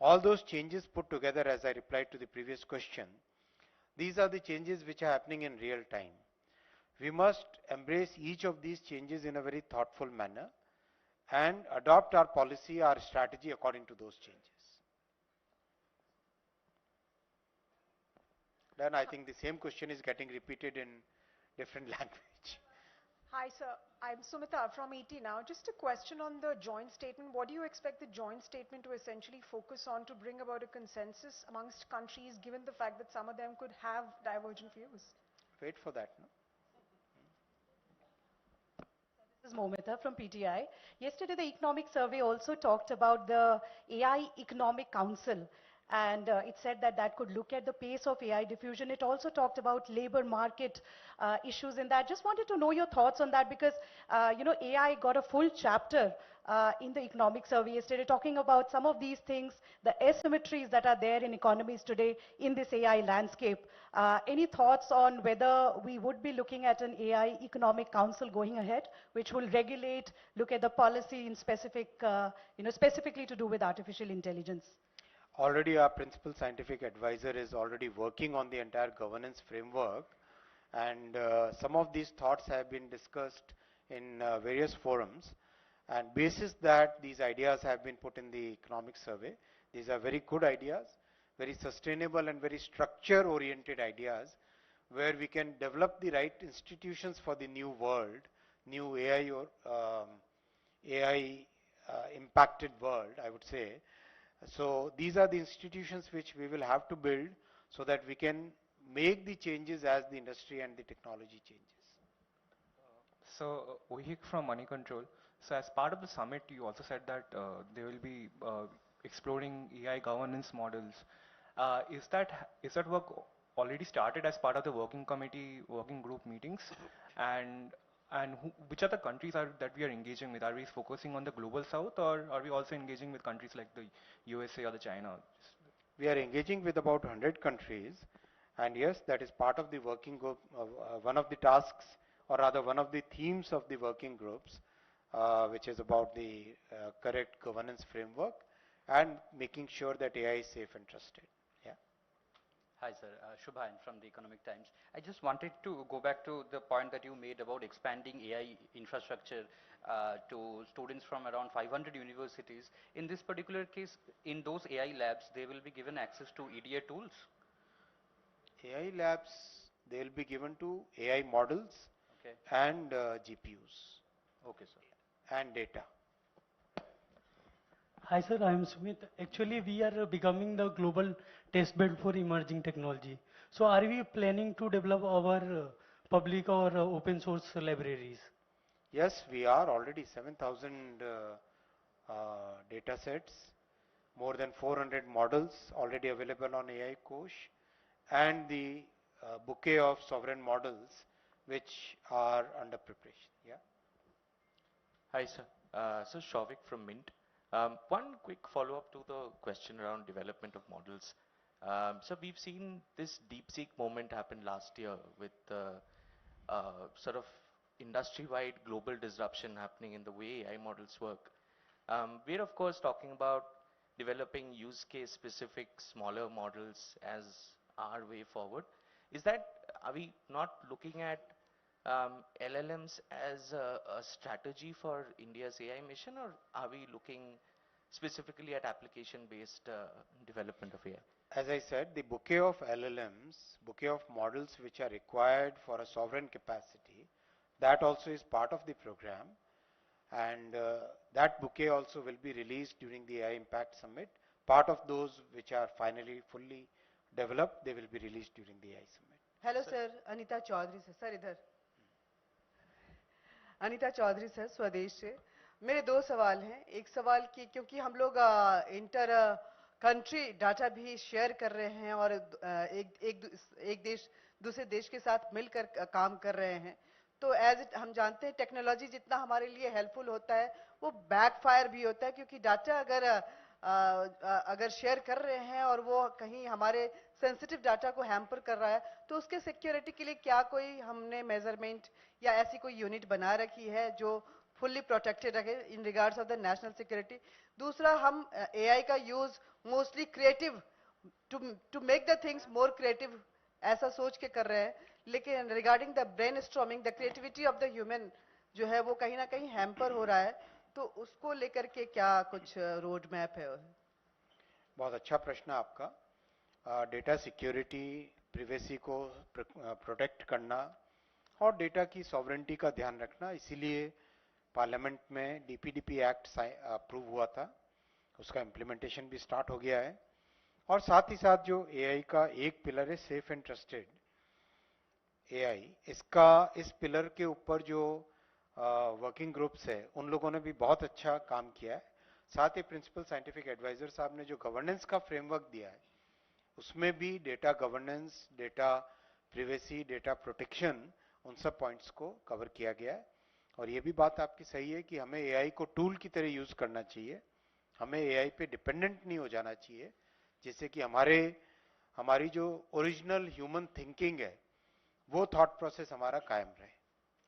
All those changes put together, as I replied to the previous question, these are the changes which are happening in real time. We must embrace each of these changes in a very thoughtful manner and adopt our policy, our strategy according to those changes. Then I think the same question is getting repeated in different language. Hi, sir. I'm Sumita from MeitY now. Just a question on the joint statement. What do you expect the joint statement to essentially focus on to bring about a consensus amongst countries, given the fact that some of them could have divergent views? Wait for that, no? This is Momita from PTI. Yesterday, the economic survey also talked about the AI Economic Council, and it said that that could look at the pace of AI diffusion. It also talked about labor market issues in that. Just wanted to know your thoughts on that because, AI got a full chapter in the economic survey yesterday talking about some of these things, the asymmetries that are there in economies today in this AI landscape. Any thoughts on whether we would be looking at an AI Economic Council going ahead, which will regulate, look at the policy in specific, specifically to do with artificial intelligence? Already our principal scientific advisor is already working on the entire governance framework, and some of these thoughts have been discussed in various forums, and basis that these ideas have been put in the economic survey. These are very good ideas, very sustainable and very structure oriented ideas where we can develop the right institutions for the new world, new AI or AI impacted world, I would say. So these are the institutions which we will have to build so that we can make the changes as the industry and the technology changes. So Ohik from Money Control. So as part of the summit, you also said that they will be exploring AI governance models. Is that work already started as part of the working group meetings? And which are the countries that we are engaging with? Are we focusing on the global south, or are we also engaging with countries like the USA or the China? We are engaging with about 100 countries, and yes, that is part of the working group. One of the tasks, or rather one of the themes of the working groups, which is about the correct governance framework and making sure that AI is safe and trusted. Yeah. Hi, sir. Shubhan from the Economic Times. I just wanted to go back to the point that you made about expanding AI infrastructure to students from around 500 universities. In this particular case, in those AI labs, they will be given access to EDA tools? AI labs, they will be given to AI models and GPUs. Okay, sir. And data. Hi sir, I am Sumit. Actually, we are becoming the global test bed for emerging technology. So are we planning to develop our public or open source libraries? Yes, we are already 7,000 data sets, more than 400 models already available on AI Kosh, and the bouquet of sovereign models which are under preparation. Yeah. Hi, sir. So Shavik from Mint. One quick follow-up to the question around development of models. So we've seen this DeepSeek moment happen last year with sort of industry-wide global disruption happening in the way AI models work. We're of course talking about developing use case specific smaller models as our way forward. Are we not looking at LLMs as a strategy for India's AI mission, or are we looking specifically at application-based development of AI? As I said, the bouquet of LLMs, bouquet of models which are required for a sovereign capacity, that also is part of the program, and that bouquet also will be released during the AI Impact Summit. Part of those which are finally fully developed, they will be released during the AI Summit. Hello sir, Anita Chaudhary sir, idhar. Anita Chaudhary sir स्वदेश से मेरे दो सवाल हैं. एक सवाल कि क्योंकि हम लोग इंटर कंट्री डाटा भी शेयर कर रहे हैं और एक देश दूसरे देश के साथ मिलकर काम कर रहे हैं, तो हम जानते हैं टेक्नोलॉजी जितना हमारे लिए हेल्पफुल होता है वो बैकफायर भी होता है, क्योंकि डाटा अगर शेयर कर रहे हैं और वो कहीं हमारे सेंसिटिव डाटा को हैम्पर कर रहा है, तो उसके सिक्योरिटी के लिए क्या कोई हमने मेजरमेंट या ऐसी कोई यूनिट बना रखी है जो फुल्ली प्रोटेक्टेड रखे in regards of the national security? दूसरा, हम एआई का use mostly creative to make the things more creative ऐसा सोच के कर रहे हैं, लेकिन regarding the brainstorming, the creativity of the human जो है वो कहीं ना कहीं हैम्पर हो रहा है, तो उसको लेकर के क्या कुछ रोड मैप है? बहुत अच्छा प्रश्न आपका। डेटा सिक्योरिटी, प्रिवेसी को प्रोटेक्ट करना और डेटा की सॉवरेंटी का ध्यान रखना, इसीलिए पार्लियामेंट में डीपीडीपी एक्ट अप्रूव हुआ था, उसका इम्प्लीमेंटेशन भी स्टार्ट हो गया है। और साथ ही साथ जो एआई का एक पिलर है सेफ एंड ट्रस्टेड एआई, इस पिलर के ऊपर जो वर्किंग ग्रुप्स है उन लोगों ने भी बहुत अच्छा काम किया है। साथ ही प्रिंसिपल साइंटिफिक एडवाइजर साहब ने जो गवर्नेंस का फ्रेमवर्क दिया है उसमें भी data governance, data privacy, data protection, उन सब पॉइंट्स को कवर किया गया है। और ये भी बात आपकी सही है कि हमें एआई को टूल की तरह यूज करना चाहिए, हमें एआई पे डिपेंडेंट नहीं हो जाना चाहिए, जिससे कि हमारी जो ओरिजिनल ह्यूमन थिंकिंग है वो थॉट प्रोसेस हमारा कायम रहे।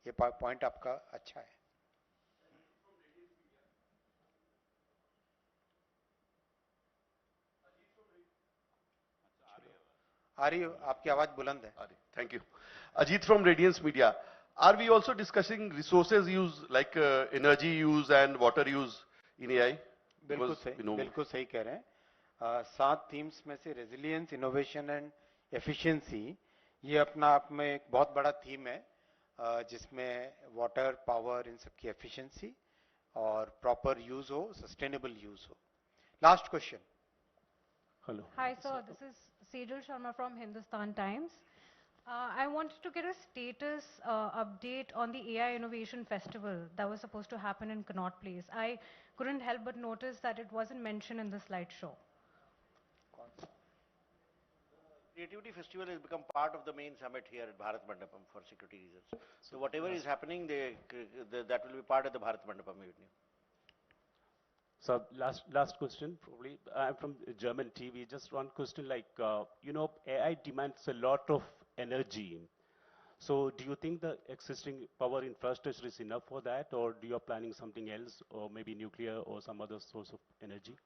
ये पॉइंट आपका अच्छा है। आ रही, आपकी आवाज बुलंद है। Thank you. Ajit from Radiance Media. Are we also discussing resources use like energy use and water use in AI? बिल्कुल सही कह रहे हैं। 7 थीम्स में से रेजिलियंस, इनोवेशन एंड एफिशिएंसी, ये अपना आप में एक बहुत बड़ा थीम है, जिसमें वाटर, पावर, इन सब की एफिशिएंसी और प्रॉपर यूज हो, सस्टेनेबल यूज हो। Last question. Hello. Hi, sir. This is Sejal Sharma from Hindustan Times. I wanted to get a status update on the AI Innovation Festival that was supposed to happen in Connaught Place. I couldn't help but notice that it wasn't mentioned in the slideshow. Creativity Festival has become part of the main summit here at Bharat Mandapam for security reasons. So whatever is happening, that will be part of the Bharat Mandapam evening. So last question, probably. I'm from German TV. Just one question, like, AI demands a lot of energy. So do you think the existing power infrastructure is enough for that, or do you are planning something else, or maybe nuclear or some other source of energy?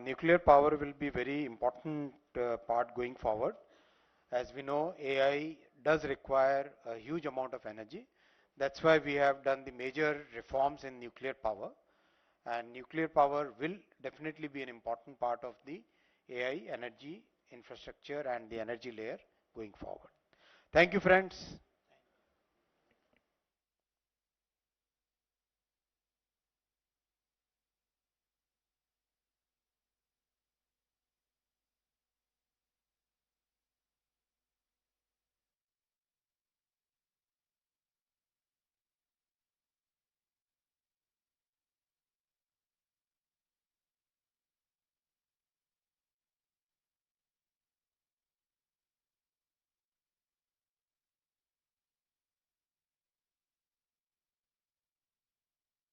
Nuclear power will be very important part going forward. As we know, AI does require a huge amount of energy. That's why we have done the major reforms in nuclear power. And nuclear power will definitely be an important part of the AI energy infrastructure and the energy layer going forward. Thank you, friends.